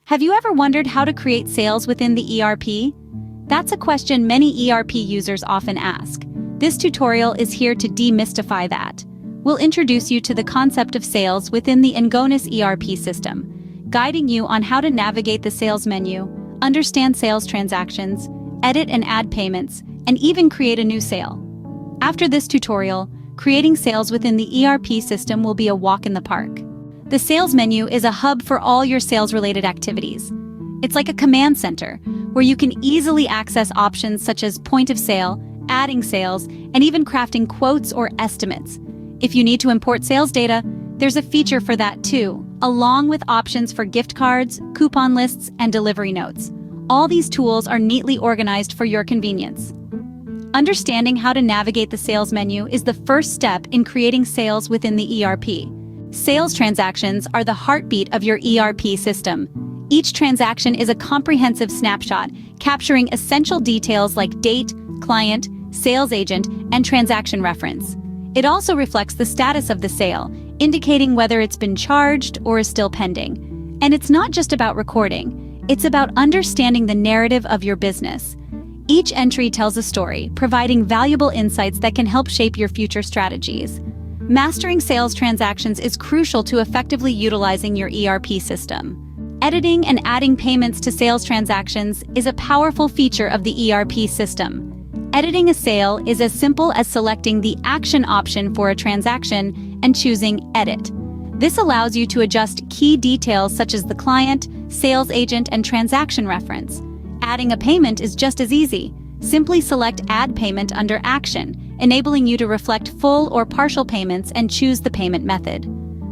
Have you ever wondered how to create sales within the ERP? That's a question many ERP users often ask. This tutorial is here to demystify that. We'll introduce you to the concept of sales within the Engonus ERP system, guiding you on how to navigate the sales menu, understand sales transactions, edit and add payments, and even create a new sale. After this tutorial, creating sales within the ERP system will be a walk in the park. The sales menu is a hub for all your sales-related activities. It's like a command center, where you can easily access options such as point of sale, adding sales, and even crafting quotes or estimates. If you need to import sales data, there's a feature for that too, along with options for gift cards, coupon lists, and delivery notes. All these tools are neatly organized for your convenience. Understanding how to navigate the sales menu is the first step in creating sales within the ERP. Sales transactions are the heartbeat of your ERP system. Each transaction is a comprehensive snapshot, capturing essential details like date, client, sales agent, and transaction reference. It also reflects the status of the sale, indicating whether it's been charged or is still pending. And it's not just about recording, it's about understanding the narrative of your business. Each entry tells a story, providing valuable insights that can help shape your future strategies. Mastering sales transactions is crucial to effectively utilizing your ERP system. Editing and adding payments to sales transactions is a powerful feature of the ERP system. Editing a sale is as simple as selecting the action option for a transaction and choosing Edit. This allows you to adjust key details such as the client, sales agent, and transaction reference. Adding a payment is just as easy. Simply select Add Payment under Action, enabling you to reflect full or partial payments and choose the payment method.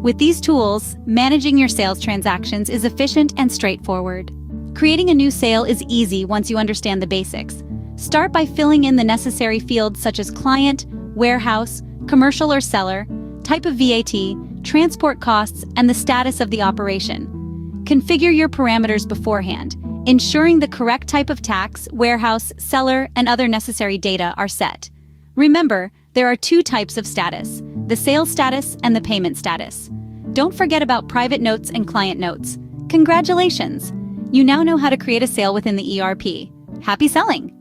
With these tools, managing your sales transactions is efficient and straightforward. Creating a new sale is easy once you understand the basics. Start by filling in the necessary fields such as client, warehouse, commercial or seller, type of VAT, transport costs, and the status of the operation. Configure your parameters beforehand, ensuring the correct type of tax, warehouse, seller, and other necessary data are set. Remember, there are two types of status: the sales status and the payment status. Don't forget about private notes and client notes. Congratulations! You now know how to create a sale within the ERP. Happy selling!